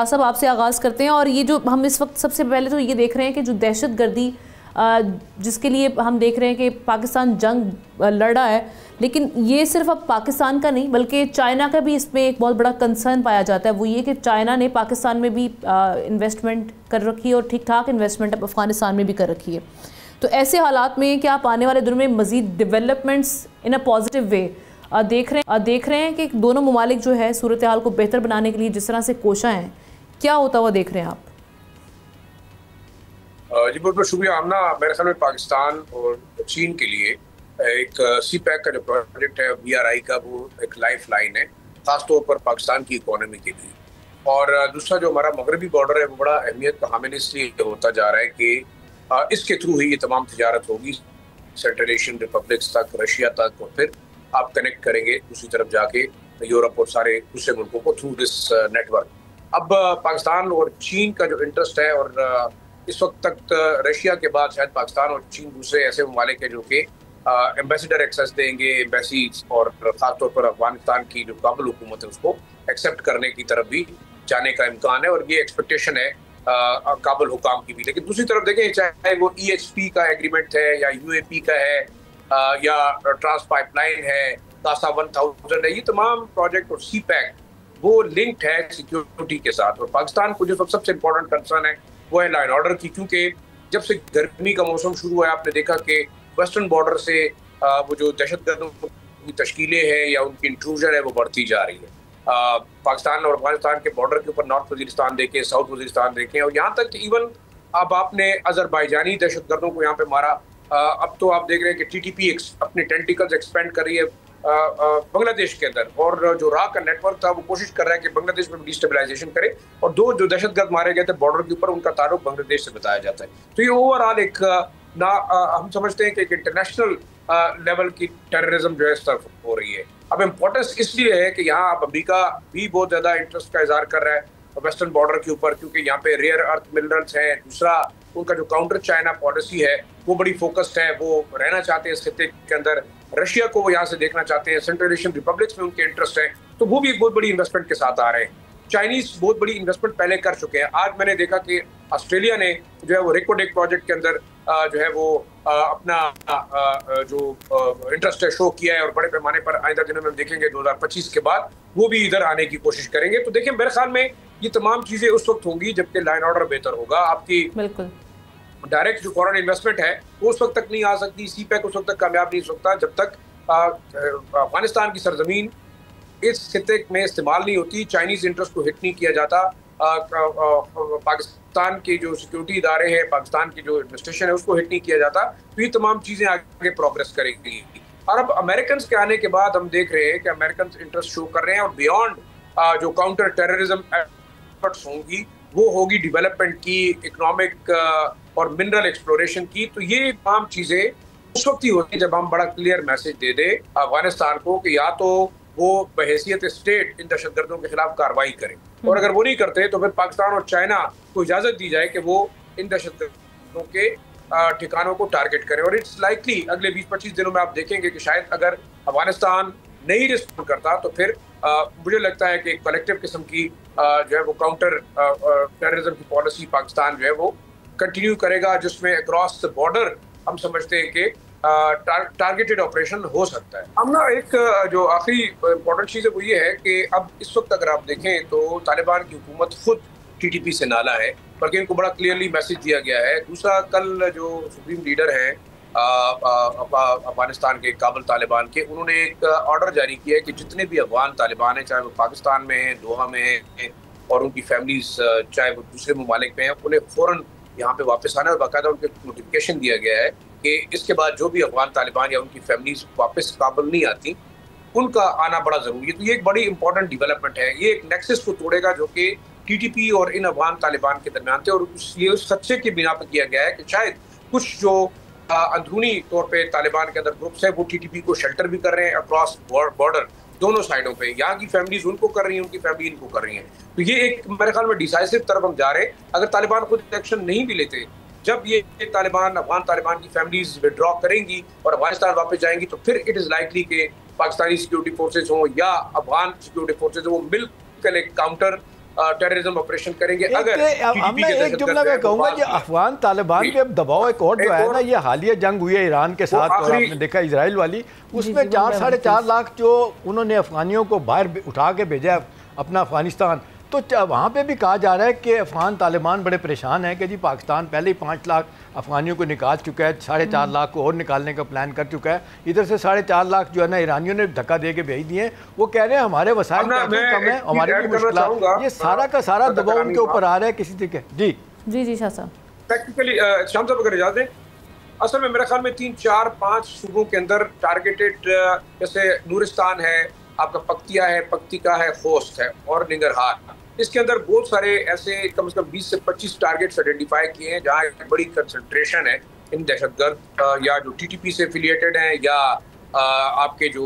सब आपसे आगाज़ करते हैं। और ये जो हम इस वक्त सबसे पहले तो ये देख रहे हैं कि जो दहशतगर्दी जिसके लिए हम देख रहे हैं कि पाकिस्तान जंग लड़ रहा है, लेकिन ये सिर्फ अब पाकिस्तान का नहीं बल्कि चाइना का भी इसमें एक बहुत बड़ा कंसर्न पाया जाता है। वो ये कि चाइना ने पाकिस्तान में भी इन्वेस्टमेंट कर रखी है और ठीक ठाक इन्वेस्टमेंट अब अफ़गानिस्तान में भी कर रखी है। तो ऐसे हालात में क्या आप आने वाले दिनों में मज़ीद developments in a positive way देख रहे हैं कि दोनों ममालिक जो है सूरत हाल को बेहतर बनाने के लिए जिस तरह से कोशा हैं, क्या होता हुआ देख रहे हैं आप? जी बहुत बहुत शुक्रिया आमना। मेरे ख्याल में पाकिस्तान और चीन के लिए एक सी पैक का जो प्रोजेक्ट है BRI का, वो एक लाइफ लाइन है खासतौर पर पाकिस्तान की इकोनॉमी के लिए। और दूसरा जो हमारा मगरबी बॉर्डर है वो बड़ा अहमियत का हामिल इसलिए होता जा रहा है कि इसके थ्रू ही ये तमाम तजारत होगी सेंट्रल एशियन रिपब्लिक्स तक, रशिया तक, और फिर आप कनेक्ट करेंगे दूसरी तरफ जाके यूरोप और सारे दूसरे मुल्कों को थ्रू दिस नेटवर्क। अब पाकिस्तान और चीन का जो इंटरेस्ट है, और इस वक्त तक रशिया के बाद शायद पाकिस्तान और चीन दूसरे ऐसे ममालिक हैं जो कि एम्बेसडर एक्सेस देंगे, एम्बेसी, और ख़ासतौर पर अफगानिस्तान की जो काबुल हुकूमत है उसको एक्सेप्ट करने की तरफ भी जाने का इम्कान है, और ये एक्सपेक्टेशन है काबुल हुकाम की भी। लेकिन दूसरी तरफ देखें, चाहे वो EHP का एग्रीमेंट है या UAP का है या ट्रांस पाइपलाइन है, कासा 1000 है, ये तमाम प्रोजेक्ट और सी पैक वो लिंक्ड है सिक्योरिटी के साथ। और पाकिस्तान को जो सबसे इम्पोर्टेंट कंसर्न है वो है लॉ एंड ऑर्डर की, क्योंकि जब से गर्मी का मौसम शुरू हुआ है आपने देखा कि वेस्टर्न बॉर्डर से वो जो दहशतगर्दों की तश्कीलें हैं या उनकी इंट्रूजन है वो बढ़ती जा रही है। पाकिस्तान और अफगानिस्तान के बॉर्डर के ऊपर नॉर्थ वजीरिस्तान देखें, साउथ वजीरिस्तान देखें, और यहाँ तक कि इवन अब आपने अजरबैजानी दहशतगर्दों को यहाँ पे मारा। अब तो आप देख रहे हैं कि TTP अपने टेंटिकल्स एक्सपेंड कर रही है बांग्लादेश के अंदर, और जो राह का नेटवर्क था वो कोशिश कर रहा है कि बांग्लादेश में डिस्टेबलाइजेशन करे, और दो जो दहशतगर्द मारे गए थे बॉर्डर के ऊपर उनका ताल्लुक बांग्लादेश से बताया जाता है। तो ये ओवरऑल एक हम समझते हैं कि एक इंटरनेशनल लेवल की टेररिज्म जो है इस तरफ हो रही है। अब इम्पोर्टेंस इसलिए है कि यहाँ अब अमेरिका भी बहुत ज्यादा इंटरेस्ट का इजहार कर रहा है वेस्टर्न बॉर्डर के ऊपर, क्योंकि यहाँ पे रेयर अर्थ मिनरल्स हैं। दूसरा, उनका जो काउंटर चाइना पॉलिसी है वो बड़ी फोकस्ड है, वो रहना चाहते हैं इस खिते के अंदर। रशिया को वो यहाँ से देखना चाहते हैं, सेंट्रल एशियन रिपब्लिक्स में उनके इंटरेस्ट है, तो वो भी एक बहुत बड़ी इन्वेस्टमेंट के साथ आ रहे हैं। चाइनीज बहुत बड़ी इन्वेस्टमेंट पहले कर चुके हैं। आज मैंने देखा कि ऑस्ट्रेलिया ने जो है वो रेकोडेक प्रोजेक्ट के अंदर जो है वो अपना जो इंटरेस्ट है शो किया है, और बड़े पैमाने पर आइंदा दिनों में हम देखेंगे 2025 के बाद वो भी इधर आने की कोशिश करेंगे। तो देखिए, मेरे ख्याल में ये तमाम चीजें उस वक्त होंगी जबकि लॉ एंड ऑर्डर बेहतर होगा। आपकी बिल्कुल डायरेक्ट जो फॉरेन इन्वेस्टमेंट है वो उस वक्त तक नहीं आ सकती, सी पैक उस वक्त तक कामयाब नहीं हो सकता जब तक अफगानिस्तान की सरजमीन इस खिते में इस्तेमाल नहीं होती, चाइनीज इंटरेस्ट को हिट नहीं किया जाता, पाकिस्तान के जो सिक्योरिटी इदारे हैं, पाकिस्तान की जो एडमिनिस्ट्रेशन है उसको हिट नहीं किया जाता, तो ये तमाम चीजें आगे प्रोग्रेस करेंगी। और अब अमेरिकन के आने के बाद हम देख रहे हैं कि अमेरिकन इंटरेस्ट शो कर रहे हैं, और बियॉन्ड जो काउंटर टेररिज्म एफर्ट्स होंगी वो होगी डेवलपमेंट की, इकोनॉमिक और मिनरल एक्सप्लोरेशन की। तो ये तमाम चीजें उस वक्त ही होती है जब हम बड़ा क्लियर मैसेज दे दे अफगानिस्तान को कि या तो वो बहैसियत स्टेट इन दहशतगर्दों के खिलाफ कार्रवाई करें, और अगर वो नहीं करते तो फिर पाकिस्तान और चाइना को इजाजत दी जाए कि वो इन दहशतगर्दों के ठिकानों को टारगेट करें। और इट्स लाइकली अगले 20-25 दिनों में आप देखेंगे कि शायद अगर अफगानिस्तान नहीं रिस्पॉन्ड करता तो फिर मुझे लगता है कि एक कलेक्टिव किस्म की जो है वो काउंटर टेररिज्म की पॉलिसी पाकिस्तान जो है वो कंटिन्यू करेगा, जिसमें अक्रॉस द बॉर्डर हम समझते हैं कि टारगेटेड ऑपरेशन हो सकता है। हम ना एक जो आखिरी इम्पोर्टेंट चीज़ है वो ये है कि अब इस वक्त अगर आप देखें तो तालिबान की हुकूमत खुद TTP से नाला है, बल्कि इनको बड़ा क्लियरली मैसेज दिया गया है। दूसरा, कल जो सुप्रीम लीडर हैं अफगानिस्तान के, काबुल तालिबान के, उन्होंने एक ऑर्डर जारी किया है कि जितने भी अफगान तालिबान हैं, चाहे वो पाकिस्तान में हैं, दोहा में हैं, और उनकी फैमिलीज चाहे वो दूसरे ममालिक में हैं, उन्हें फ़ौरन यहाँ पे वापस आना है। और बाकायदा उनको नोटिफिकेशन दिया गया है कि इसके बाद जो भी अफगान तालिबान या उनकी फैमिलीज वापस काबुल नहीं आती उनका आना बड़ा ज़रूरी है। तो ये एक बड़ी इंपॉर्टेंट डेवलपमेंट है, ये एक नेक्सस को तोड़ेगा जो कि TTP और इन अफगान तालिबान के दरमियान थे, और ये उस खदशे की बिना पर किया गया है कि शायद कुछ जो अंदरूनी तौर पे तालिबान के अंदर ग्रुप्स है वो TTP को शेल्टर भी कर रहे हैं अक्रॉस बॉर्डर दोनों साइडों पे। यहाँ की फैमिलीज उनको कर रही हैं, उनकी फैमिली इनको कर रही हैं। तो ये एक मेरे ख्याल में डिसाइसिव तरफ हम जा रहे हैं। अगर तालिबान खुद एक्शन नहीं भी लेते, जब ये तालिबान अफगान तालिबान की फैमिलीज विड्रॉ करेंगी और अफगानिस्तान वापस जाएंगी, तो फिर इट इज़ लाइकली कि पाकिस्तानी सिक्योरिटी फोर्सेज हों या अफगान सिक्योरिटी फोर्सेज हों, वो मिलकर एक काउंटर टेररिज्म ऑपरेशन करेंगे। अगर मैं एक जुमला में कहूँगा कि अफगान तालिबान पे अब दबाव एक और जो है ना, ये हालिया जंग हुई है ईरान के साथ और आपने देखा इजराइल वाली, उसमें 4-4.5 लाख जो उन्होंने अफगानियों को बाहर उठा के भेजा अपना अफगानिस्तान, तो वहाँ पे भी कहा जा रहा है कि अफगान तालिबान बड़े परेशान हैं कि जी पाकिस्तान पहले ही 5 लाख अफगानियों को निकाल चुका है, 4.5 लाख को और निकालने का प्लान कर चुका है, इधर से 4.5 लाख जो है ना ईरानियों ने धक्का दे के भेज दिए। वो कह रहे हैं हमारे वसाइल कम है, हमारी भी मुश्किल, ये सारा का सारा दबाव उनके ऊपर आ रहा है किसी तरीके। जी जी जी शाह साहब, टेक्निकली शाम साहब अगर इजाजत दें, असल में मेरे ख्याल में 3-4-5 सूबों के अंदर टारगेटेड, जैसे नूरिस्तान है, आपका पक्तिया है, पक्तिका है, खोस्त है और निंगरहार, इसके अंदर बहुत सारे ऐसे कम से कम 20 से 25 टारगेट्स आइडेंटिफाई किए हैं जहाँ एक बड़ी कंसंट्रेशन है इन दहशतगर्द या जो टीटीपी से एफिलिएटेड हैं या आपके जो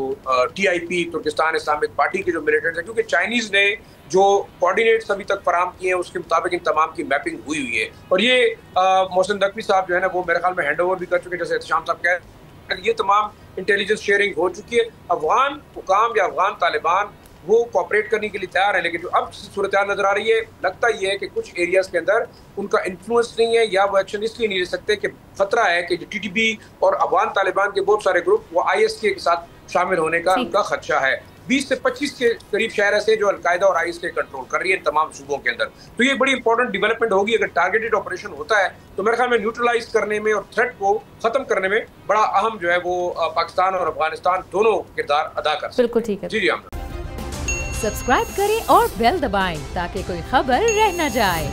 टीआईपी तुर्किस्तान इस्लामिक पार्टी के जो मिलिटेंट्स हैं, क्योंकि चाइनीज ने जो कोऑर्डिनेट्स अभी तक फराम किए हैं उसके मुताबिक इन तमाम की मैपिंग हुई है। और ये मोहसिन नकवी साहब जो है ना वो मेरे ख्याल में हैंड ओवर भी कर चुके हैं, जैसे शाम साहब कह रहे हैं, ये तमाम इंटेलिजेंस शेयरिंग हो चुकी है। अफगान हुकाम या अफगान तालिबान वो कोऑपरेट करने के लिए तैयार है, लेकिन जो अब सूरत नजर आ रही है, लगता ये है कि कुछ एरियाज के अंदर उनका इन्फ्लुएंस नहीं है या वो एक्शन इसलिए नहीं ले सकते कि खतरा है कि जो टीटीपी और अफगान तालिबान के बहुत सारे ग्रुप वो आईएस के साथ शामिल होने का उनका खदशा है। 20 से 25 के करीब शहर ऐसे जो अलकायदा और आईएस के कंट्रोल कर रही है इन तमाम सूबों के अंदर। तो ये बड़ी इंपॉर्टेंट डेवलपमेंट होगी। अगर टारगेटेड ऑपरेशन होता है तो मेरे ख्याल में न्यूट्रलाइज करने में और थ्रेट को खत्म करने में बड़ा अहम जो है वो पाकिस्तान और अफगानिस्तान दोनों किरदार अदा कर सकते। बिल्कुल ठीक है। जी जी, सब्सक्राइब करें और बेल दबाएं ताकि कोई खबर रह न जाए।